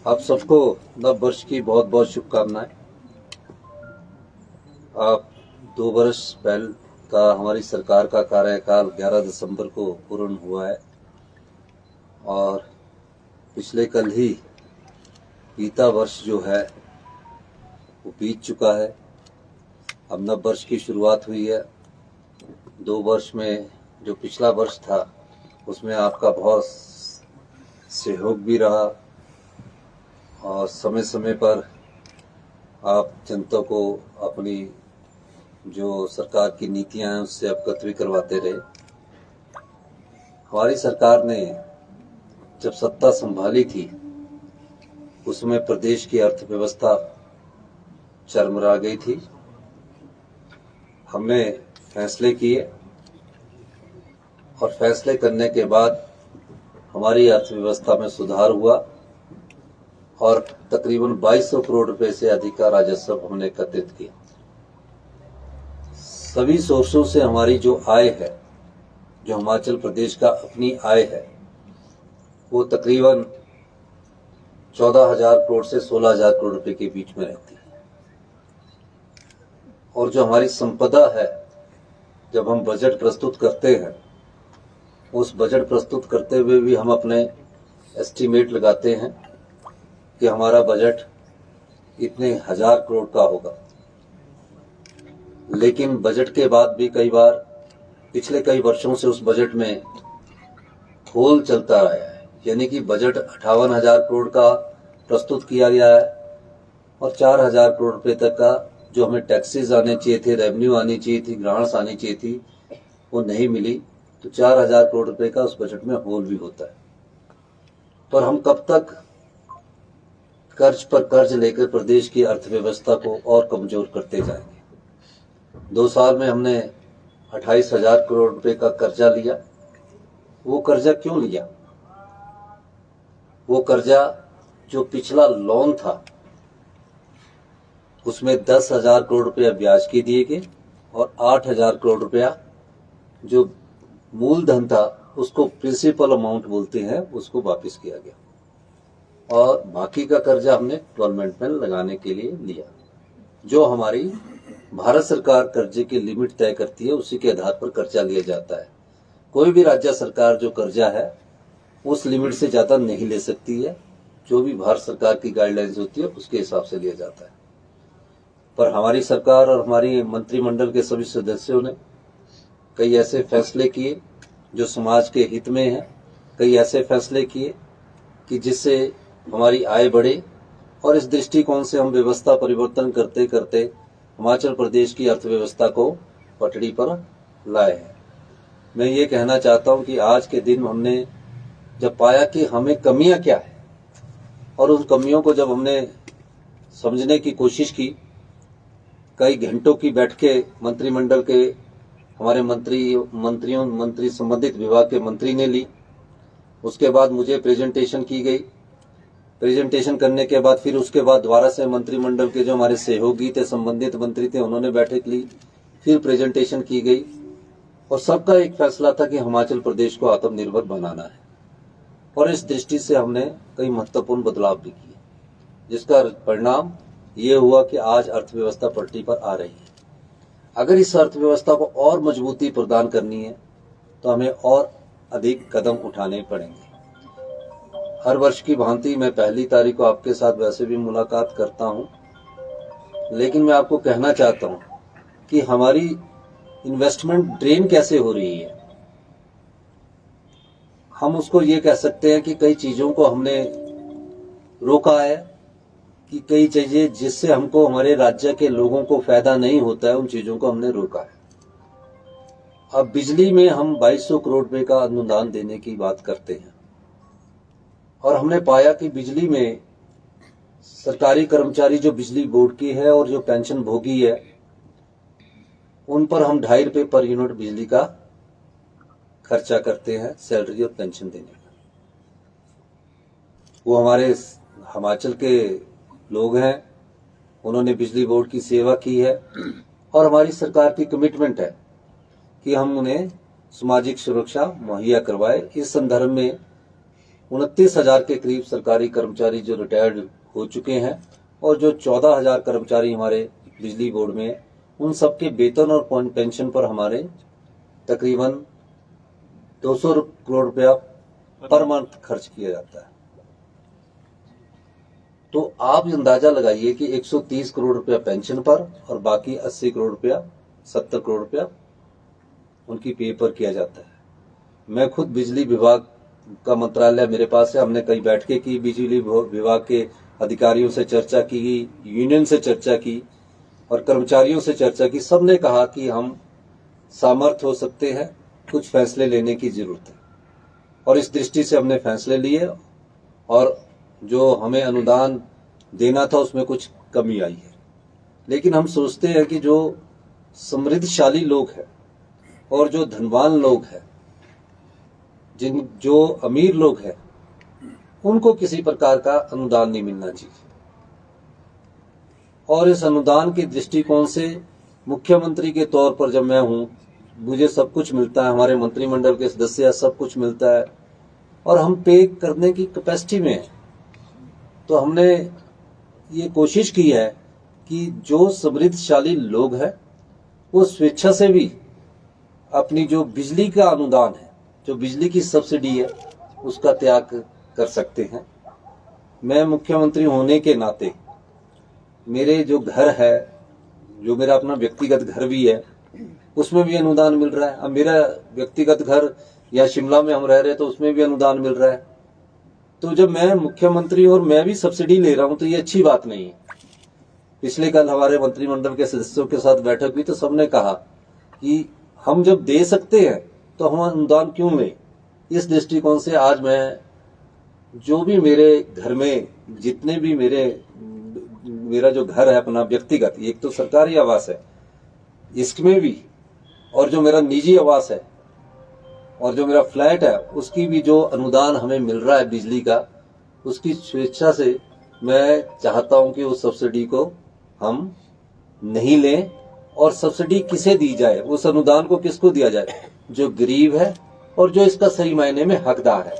आप सबको नव वर्ष की बहुत बहुत शुभकामनाएं। आप 2 वर्ष पहले का हमारी सरकार का कार्यकाल 11 दिसंबर को पूर्ण हुआ है और पिछले कल ही बीता वर्ष जो है वो बीत चुका है। अब नव वर्ष की शुरुआत हुई है। 2 वर्ष में जो पिछला वर्ष था उसमें आपका बहुत सहयोग भी रहा और समय समय पर आप जनता को अपनी जो सरकार की नीतियां हैं उससे अवगत भी करवाते रहे। हमारी सरकार ने जब सत्ता संभाली थी उसमें प्रदेश की अर्थव्यवस्था चरमरा गई थी। हमने फैसले किए और फैसले करने के बाद हमारी अर्थव्यवस्था में सुधार हुआ और तकरीबन 2200 करोड़ रुपए से अधिक का राजस्व हमने एकत्रित किया। सभी सोर्सों से हमारी जो आय है, जो हिमाचल प्रदेश का अपनी आय है, वो तकरीबन 14,000 करोड़ से 16,000 करोड़ रुपए के बीच में रहती है। और जो हमारी संपदा है, जब हम बजट प्रस्तुत करते हैं, उस बजट प्रस्तुत करते हुए भी हम अपने एस्टीमेट लगाते हैं कि हमारा बजट इतने 1,000 करोड़ का होगा। लेकिन बजट के बाद भी कई बार पिछले कई वर्षों से उस बजट में होल चलता रहा है, यानी कि बजट 58,000 करोड़ का प्रस्तुत किया गया है और 4,000 करोड़ रुपए तक का जो हमें टैक्सेस आने चाहिए थे, रेवेन्यू आनी चाहिए थी, ग्रांट्स आनी चाहिए थी, वो नहीं मिली। तो 4,000 करोड़ रुपए का उस बजट में होल भी होता है। पर हम कब तक कर्ज पर कर्ज लेकर प्रदेश की अर्थव्यवस्था को और कमजोर करते जाएंगे। 2 साल में हमने 28,000 करोड़ रुपए का कर्जा लिया। वो कर्जा क्यों लिया? वो कर्जा जो पिछला लोन था उसमें 10,000 करोड़ रुपया ब्याज के दिए गए और 8,000 करोड़ रुपया जो मूलधन था उसको प्रिंसिपल अमाउंट बोलते हैं, उसको वापस किया गया और बाकी का कर्जा हमने इंस्टॉलमेंट में लगाने के लिए लिया। जो हमारी भारत सरकार कर्जे की लिमिट तय करती है उसी के आधार पर कर्जा लिया जाता है। कोई भी राज्य सरकार जो कर्जा है उस लिमिट से ज्यादा नहीं ले सकती है। जो भी भारत सरकार की गाइडलाइंस होती है उसके हिसाब से लिया जाता है। पर हमारी सरकार और हमारी मंत्रिमंडल के सभी सदस्यों ने कई ऐसे फैसले किए जो समाज के हित में हैं। कई ऐसे फैसले किए कि जिससे हमारी आय बढ़े और इस दृष्टिकोण से हम व्यवस्था परिवर्तन करते करते हिमाचल प्रदेश की अर्थव्यवस्था को पटड़ी पर लाए हैं। मैं ये कहना चाहता हूं कि आज के दिन हमने जब पाया कि हमें कमियां क्या है और उन कमियों को जब हमने समझने की कोशिश की, कई घंटों की बैठकें मंत्रिमंडल के हमारे मंत्री संबंधित विभाग के मंत्री ने ली। उसके बाद मुझे प्रेजेंटेशन की गई। प्रेजेंटेशन करने के बाद फिर उसके बाद दोबारा से मंत्रिमंडल के जो हमारे सहयोगी थे, संबंधित मंत्री थे, उन्होंने बैठक ली। फिर प्रेजेंटेशन की गई और सबका एक फैसला था कि हिमाचल प्रदेश को आत्मनिर्भर बनाना है। और इस दृष्टि से हमने कई महत्वपूर्ण बदलाव भी किए, जिसका परिणाम ये हुआ कि आज अर्थव्यवस्था पटरी पर आ रही है। अगर इस अर्थव्यवस्था को और मजबूती प्रदान करनी है तो हमें और अधिक कदम उठाने पड़ेंगे। हर वर्ष की भांति मैं 1 तारीख को आपके साथ वैसे भी मुलाकात करता हूं, लेकिन मैं आपको कहना चाहता हूं कि हमारी इन्वेस्टमेंट ड्रेन कैसे हो रही है। हम उसको ये कह सकते हैं कि कई चीजों को हमने रोका है, कि कई चीजें जिससे हमको हमारे राज्य के लोगों को फायदा नहीं होता है, उन चीजों को हमने रोका है। अब बिजली में हम 2200 करोड़ रुपए का अनुदान देने की बात करते हैं और हमने पाया कि बिजली में सरकारी कर्मचारी जो बिजली बोर्ड की है और जो पेंशन भोगी है, उन पर हम 2.5 रुपए पर यूनिट बिजली का खर्चा करते हैं सैलरी और पेंशन देने का। वो हमारे हिमाचल के लोग हैं, उन्होंने बिजली बोर्ड की सेवा की है और हमारी सरकार की कमिटमेंट है कि हम उन्हें सामाजिक सुरक्षा मुहैया करवाए। इस संदर्भ में 29,000 के करीब सरकारी कर्मचारी जो रिटायर्ड हो चुके हैं और जो 14,000 कर्मचारी हमारे बिजली बोर्ड में, उन सबके वेतन और पेंशन पर हमारे तकरीबन 200 करोड़ रुपया पर मंथ खर्च किया जाता है। तो आप अंदाजा लगाइए कि 130 करोड़ रुपया पेंशन पर और बाकी 80 करोड़ रुपया, 70 करोड़ रुपया उनकी पे पर किया जाता है। मैं खुद बिजली विभाग का मंत्रालय मेरे पास है, हमने कई बैठकें की, बिजली विभाग के अधिकारियों से चर्चा की, यूनियन से चर्चा की और कर्मचारियों से चर्चा की। सबने कहा कि हम सामर्थ्य हो सकते हैं, कुछ फैसले लेने की जरूरत है और इस दृष्टि से हमने फैसले लिए और जो हमें अनुदान देना था उसमें कुछ कमी आई है। लेकिन हम सोचते हैं कि जो समृद्धशाली लोग हैं और जो धनवान लोग हैं, जो अमीर लोग हैं, उनको किसी प्रकार का अनुदान नहीं मिलना चाहिए। और इस अनुदान के दृष्टिकोण से मुख्यमंत्री के तौर पर जब मैं हूं, मुझे सब कुछ मिलता है, हमारे मंत्रिमंडल के सदस्य सब कुछ मिलता है और हम पे करने की कैपेसिटी में है। तो हमने ये कोशिश की है कि जो समृद्धशाली लोग हैं वो स्वेच्छा से भी अपनी जो बिजली का अनुदान है, जो बिजली की सब्सिडी है, उसका त्याग कर सकते हैं। मैं मुख्यमंत्री होने के नाते मेरे जो घर है, जो मेरा अपना व्यक्तिगत घर भी है, उसमें भी अनुदान मिल रहा है। अब मेरा व्यक्तिगत घर या शिमला में हम रह रहे तो उसमें भी अनुदान मिल रहा है। तो जब मैं मुख्यमंत्री और मैं भी सब्सिडी ले रहा हूं तो ये अच्छी बात नहीं है। पिछले कल हमारे मंत्रिमंडल के सदस्यों के साथ बैठक हुई तो सबने कहा कि हम जब दे सकते हैं तो हम अनुदान क्यों लें। इस दृष्टिकोण से आज मैं जो भी मेरे घर में जितने भी मेरा जो घर है अपना व्यक्तिगत, एक तो सरकारी आवास है, इसमें भी, और जो मेरा निजी आवास है और जो मेरा फ्लैट है, उसकी भी जो अनुदान हमें मिल रहा है बिजली का, उसकी स्वेच्छा से मैं चाहता हूं कि उस सब्सिडी को हम नहीं लें। और सब्सिडी किसे दी जाए, उस अनुदान को किसको दिया जाए, जो गरीब है और जो इसका सही मायने में हकदार है,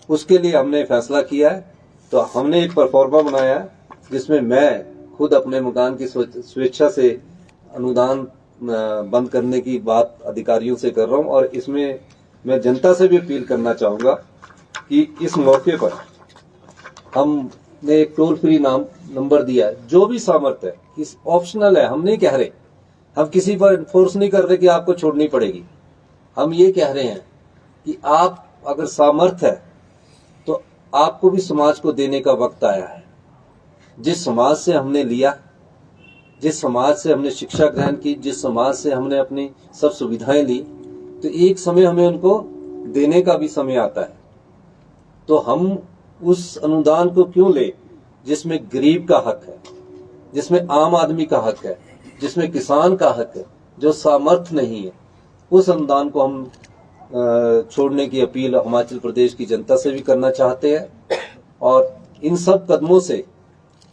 उसके लिए हमने फैसला किया है। तो हमने एक परफॉर्मा बनाया है जिसमें मैं खुद अपने मकान की स्वेच्छा से अनुदान बंद करने की बात अधिकारियों से कर रहा हूं। और इसमें मैं जनता से भी अपील करना चाहूंगा कि इस मौके पर हमने एक टोल फ्री नंबर दिया है। जो भी सामर्थ्य है, इस ऑप्शनल है, हम नहीं कह रहे, हम किसी पर फोर्स नहीं कर रहे कि आपको छोड़नी पड़ेगी। हम ये कह रहे हैं कि आप अगर सामर्थ्य है तो आपको भी समाज को देने का वक्त आया है। जिस समाज से हमने लिया, जिस समाज से हमने शिक्षा ग्रहण की, जिस समाज से हमने अपनी सब सुविधाएं ली, तो एक समय हमें उनको देने का भी समय आता है। तो हम उस अनुदान को क्यों ले जिसमें गरीब का हक है, जिसमें आम आदमी का हक है, जिसमें किसान का हक है, जो सामर्थ्य नहीं है, उस अनुदान को हम छोड़ने की अपील हिमाचल प्रदेश की जनता से भी करना चाहते हैं। और इन सब कदमों से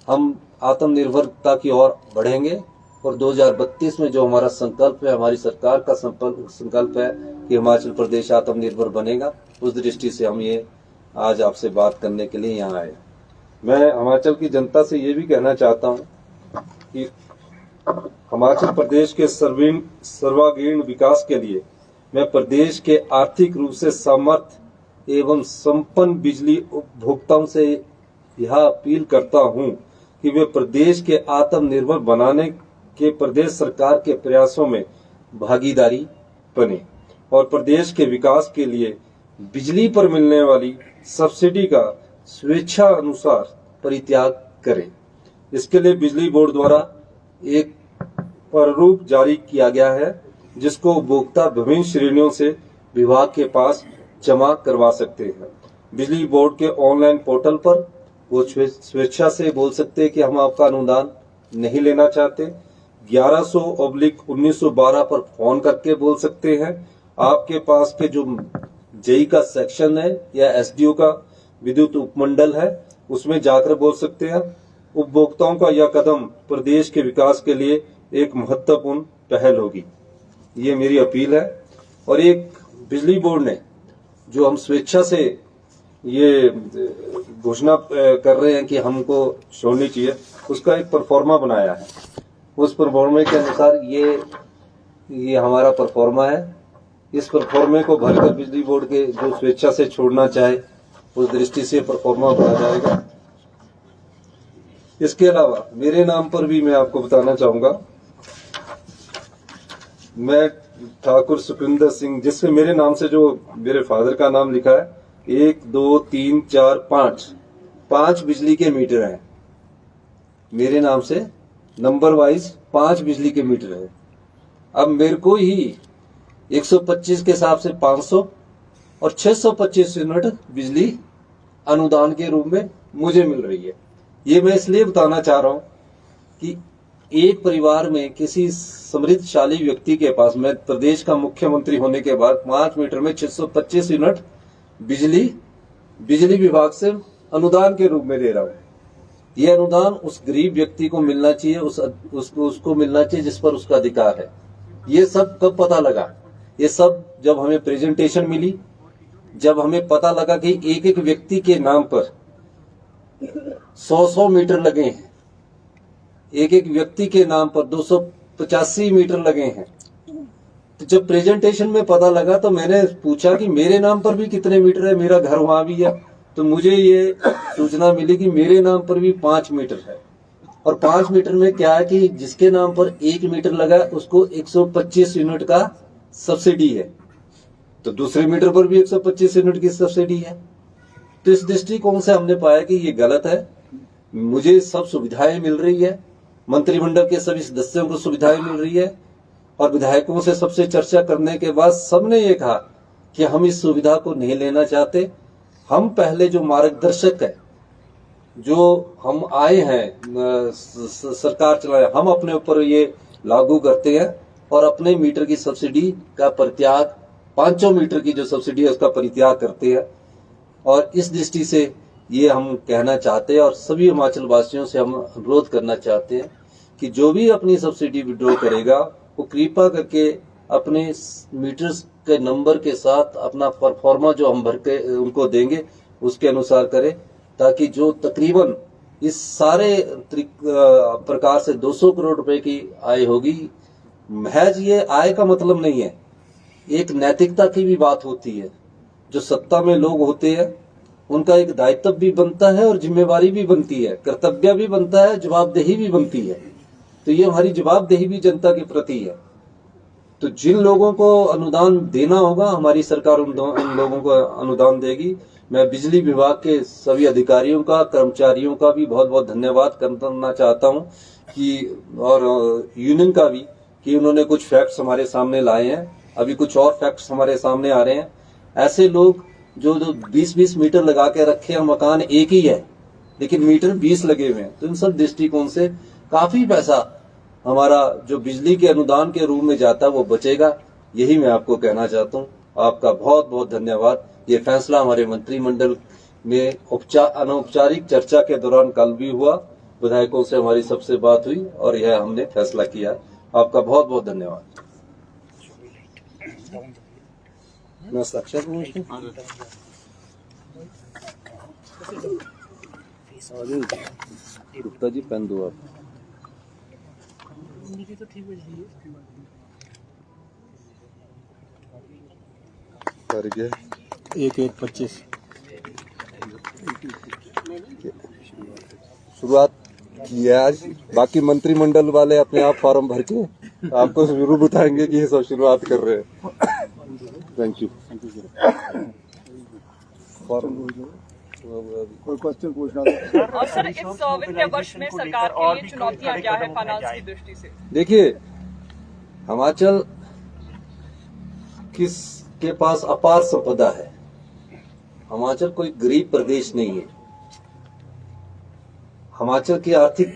हम आत्मनिर्भरता की ओर बढ़ेंगे और 2032 में जो हमारा संकल्प है, हमारी सरकार का संकल्प है कि हिमाचल प्रदेश आत्मनिर्भर बनेगा, उस दृष्टि से हम ये आज आपसे बात करने के लिए यहाँ आए। मैं हिमाचल की जनता से ये भी कहना चाहता हूँ कि हिमाचल प्रदेश के सर्वांगीण विकास के लिए मैं प्रदेश के आर्थिक रूप से समर्थ एवं संपन्न बिजली उपभोक्ताओं से यह अपील करता हूं कि वे प्रदेश के आत्मनिर्भर बनाने के प्रदेश सरकार के प्रयासों में भागीदारी बने और प्रदेश के विकास के लिए बिजली पर मिलने वाली सब्सिडी का स्वेच्छा अनुसार परित्याग करें। इसके लिए बिजली बोर्ड द्वारा एक प्रारूप जारी किया गया है जिसको उपभोक्ता विभिन्न श्रेणियों से विभाग के पास जमा करवा सकते हैं। बिजली बोर्ड के ऑनलाइन पोर्टल पर वो स्वेच्छा से बोल सकते हैं कि हम आपका अनुदान नहीं लेना चाहते। 1100/1912 पर फोन करके बोल सकते हैं। आपके पास के जो जेई का सेक्शन है या एसडीओ का विद्युत उपमंडल है, उसमें जाकर बोल सकते हैं। उपभोक्ताओं का यह कदम प्रदेश के विकास के लिए एक महत्वपूर्ण पहल होगी, ये मेरी अपील है। और एक बिजली बोर्ड ने जो हम स्वेच्छा से ये घोषणा कर रहे हैं कि हमको छोड़नी चाहिए, उसका एक परफॉर्मा बनाया है। उस परफॉर्मे के अनुसार ये हमारा परफॉर्मा है। इस परफॉर्मे को भरकर बिजली बोर्ड के जो स्वेच्छा से छोड़ना चाहे उस दृष्टि से परफॉर्मा भरा जाएगा। इसके अलावा मेरे नाम पर भी मैं आपको बताना चाहूंगा, मैं ठाकुर सुखविंदर सिंह, जिसमें मेरे नाम से जो मेरे फादर का नाम लिखा है, 1 2 3 4 5 बिजली के मीटर हैं मेरे नाम से, नंबर वाइज 5 बिजली के मीटर हैं। अब मेरे को ही 125 के हिसाब से 500 और 625 यूनिट बिजली अनुदान के रूप में मुझे मिल रही है। ये मैं इसलिए बताना चाह रहा हूं कि एक परिवार में किसी समृद्धशाली व्यक्ति के पास, मैं प्रदेश का मुख्यमंत्री होने के बाद 5 मीटर में 625 यूनिट बिजली विभाग से अनुदान के रूप में ले रहा हूं। ये अनुदान उस गरीब व्यक्ति को मिलना चाहिए, उसको मिलना चाहिए जिस पर उसका अधिकार है। ये सब कब पता लगा? ये सब जब हमें प्रेजेंटेशन मिली, जब हमें पता लगा कि एक एक व्यक्ति के नाम पर 100 मीटर लगे हैं, एक एक व्यक्ति के नाम पर 285 मीटर लगे हैं। तो जब प्रेजेंटेशन में पता लगा तो मैंने पूछा कि मेरे नाम पर भी कितने मीटर है, मेरा घर वहां भी है। तो मुझे ये सूचना मिली कि मेरे नाम पर भी 5 मीटर है। और 5 मीटर में क्या है कि जिसके नाम पर 1 मीटर लगा उसको 125 यूनिट का सब्सिडी है, तो दूसरे मीटर पर भी 125 यूनिट की सब्सिडी है। तो इस दृष्टिकोण से हमने पाया कि ये गलत है। मुझे सब सुविधाएं मिल रही है, मंत्रिमंडल के सभी सदस्यों को सुविधाएं मिल रही है, और विधायकों से सबसे चर्चा करने के बाद सबने ये कहा कि हम इस सुविधा को नहीं लेना चाहते। हम पहले जो मार्गदर्शक है, जो हम आए हैं सरकार चलाए, हम अपने ऊपर ये लागू करते हैं और अपने मीटर की सब्सिडी का परित्याग, 500 मीटर की जो सब्सिडी है उसका परित्याग करते हैं। और इस दृष्टि से ये हम कहना चाहते हैं और सभी हिमाचल वासियों से हम अनुरोध करना चाहते हैं कि जो भी अपनी सब्सिडी विड्रॉ करेगा वो कृपा करके अपने मीटर्स के नंबर के साथ अपना परफॉर्मा जो हम भर के उनको देंगे उसके अनुसार करे, ताकि जो तकरीबन इस सारे प्रकार से 200 करोड़ रुपए की आय होगी। महज ये आय का मतलब नहीं है, एक नैतिकता की भी बात होती है। जो सत्ता में लोग होते हैं उनका एक दायित्व भी बनता है और जिम्मेवारी भी बनती है, कर्तव्य भी बनता है, जवाबदेही भी बनती है। तो ये हमारी जवाबदेही भी जनता के प्रति है। तो जिन लोगों को अनुदान देना होगा, हमारी सरकार उन लोगों को अनुदान देगी। मैं बिजली विभाग के सभी अधिकारियों का, कर्मचारियों का भी बहुत बहुत धन्यवाद करना चाहता हूं कि, और यूनियन का भी, कि उन्होंने कुछ फैक्ट्स हमारे सामने लाए हैं। अभी कुछ और फैक्ट्स हमारे सामने आ रहे हैं। ऐसे लोग जो 20-20 मीटर लगा के रखे हैं, मकान एक ही है लेकिन मीटर 20 लगे हुए हैं। तो इन सब दृष्टिकोण से काफी पैसा हमारा जो बिजली के अनुदान के रूप में जाता है वो बचेगा। यही मैं आपको कहना चाहता हूँ। आपका बहुत बहुत धन्यवाद। ये फैसला हमारे मंत्रिमंडल में अनौपचारिक चर्चा के दौरान कल भी हुआ, विधायकों से हमारी सबसे बात हुई और यह हमने फैसला किया। आपका बहुत बहुत धन्यवाद। गुप्ता जी पेन दो आप। कर गया 1-1-25 शुरुआत की है आज। बाकी मंत्रिमंडल वाले अपने आप फॉर्म भर के आपको जरूर बताएंगे कि ये सब शुरुआत कर रहे हैं। Thank you. कोई क्वेश्चन पूछना था? और सर, इस 100वें वर्ष में सरकार के लिए चुनौतियां क्या है फाइनेंस की दृष्टि से? देखिए, हिमाचल के पास अपार संपदा है। हिमाचल कोई गरीब प्रदेश नहीं है। हिमाचल की आर्थिक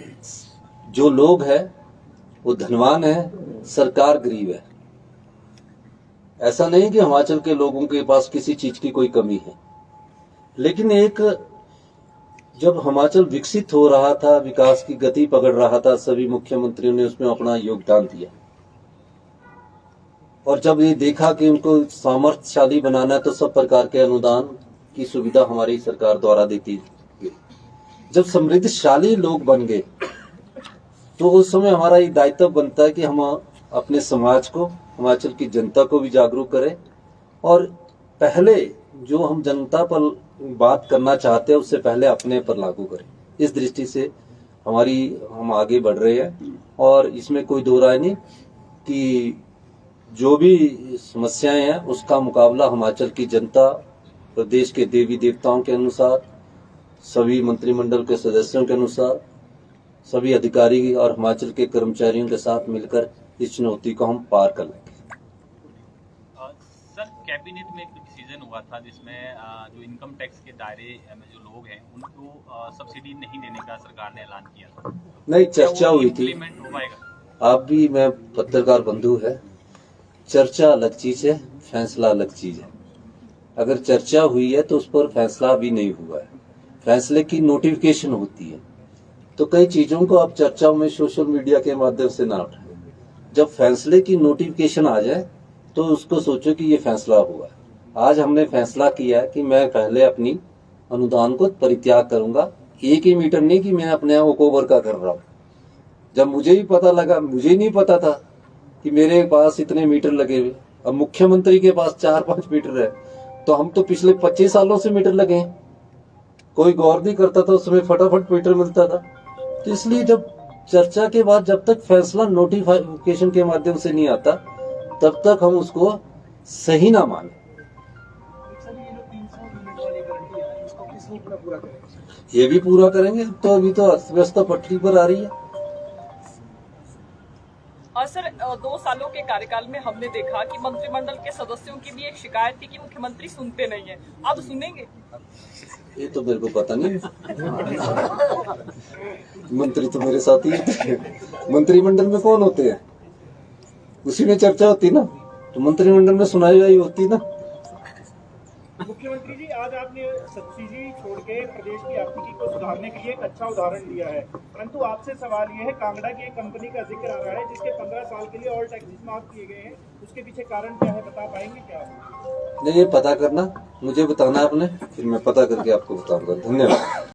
जो लोग हैं वो धनवान है, सरकार गरीब है। ऐसा नहीं कि हिमाचल के लोगों के पास किसी चीज की कोई कमी है, लेकिन एक जब हिमाचल विकसित हो रहा था, विकास की गति पकड़ रहा था, सभी मुख्यमंत्रियों ने उसमें अपना योगदान दिया। और जब ये देखा कि उनको सामर्थ्यशाली बनाना है तो सब प्रकार के अनुदान की सुविधा हमारी सरकार द्वारा देती गई। जब समृद्धशाली लोग बन गए तो उस समय हमारा ये दायित्व बनता है कि हम अपने समाज को, हिमाचल की जनता को भी जागरूक करें और पहले जो हम जनता पर बात करना चाहते हैं उससे पहले अपने पर लागू करें। इस दृष्टि से हम आगे बढ़ रहे हैं और इसमें कोई दो राय नहीं कि जो भी समस्याएं हैं उसका मुकाबला हिमाचल की जनता, प्रदेश के देवी देवताओं के अनुसार, सभी मंत्रिमंडल के सदस्यों के अनुसार, सभी अधिकारी और हिमाचल के कर्मचारियों के साथ मिलकर इस चुनौती को हम पार कर लेंगे। सर, कैबिनेट में एक डिसीजन हुआ था जिसमें जो इनकम टैक्स के दायरे में जो लोग हैं उनको सब्सिडी नहीं देने का सरकार ने ऐलान किया था। नहीं, चर्चा हुई थी। इम्प्लीमेंट हो पाएगा? आप भी, मैं पत्रकार बंधु है, चर्चा अलग चीज है, फैसला अलग चीज है। अगर चर्चा हुई है तो उस पर फैसला अभी नहीं हुआ है। फैसले की नोटिफिकेशन होती है तो कई चीजों को आप चर्चा में सोशल मीडिया के माध्यम से ना उठाएं। जब फैसले की नोटिफिकेशन आ जाए तो उसको सोचो कि ये फैसला हुआ है। आज हमने फैसला किया है कि मैं पहले अपनी अनुदान को परित्याग करूंगा। 1 ही मीटर नहीं कि मैं अपने आप ओवर का कर रहा हूँ। जब मुझे ही पता लगा, मुझे नहीं पता था कि मेरे पास इतने मीटर लगे हुए। अब मुख्यमंत्री के पास 4-5 मीटर है तो हम तो पिछले 25 सालों से मीटर लगे हैं। कोई गौर नहीं करता था, उसमें फटाफट मीटर मिलता था। तो इसलिए जब चर्चा के बाद जब तक फैसला नोटिफिकेशन के माध्यम से नहीं आता तब तक हम उसको सही ना माने। ये भी पूरा करेंगे। तो अभी तो अर्थव्यवस्था पटरी पर आ रही है। और सर, 2 सालों के कार्यकाल में हमने देखा कि मंत्रिमंडल के सदस्यों की भी एक शिकायत थी कि मुख्यमंत्री सुनते नहीं है। अब सुनेंगे? ये तो मेरे को पता नहीं। मंत्री तो मेरे साथ ही होते हैं। मंत्रिमंडल में कौन होते हैं? उसी में चर्चा होती ना, तो मंत्रिमंडल में सुनाई होती ना। मुख्यमंत्री जी, आज आपने सब्सिडी छोड़ के प्रदेश की आर्थिकी को सुधारने के लिए एक अच्छा उदाहरण दिया है, परंतु आपसे सवाल ये है, कांगड़ा की एक कंपनी का जिक्र आ रहा है जिसके 15 साल के लिए ऑल टैक्सेस माफ किए गए हैं, उसके पीछे कारण क्या है, बता पाएंगे क्या? नहीं, ये पता करना, मुझे बताना आपने, फिर मैं पता करके आपको बताऊंगा। धन्यवाद।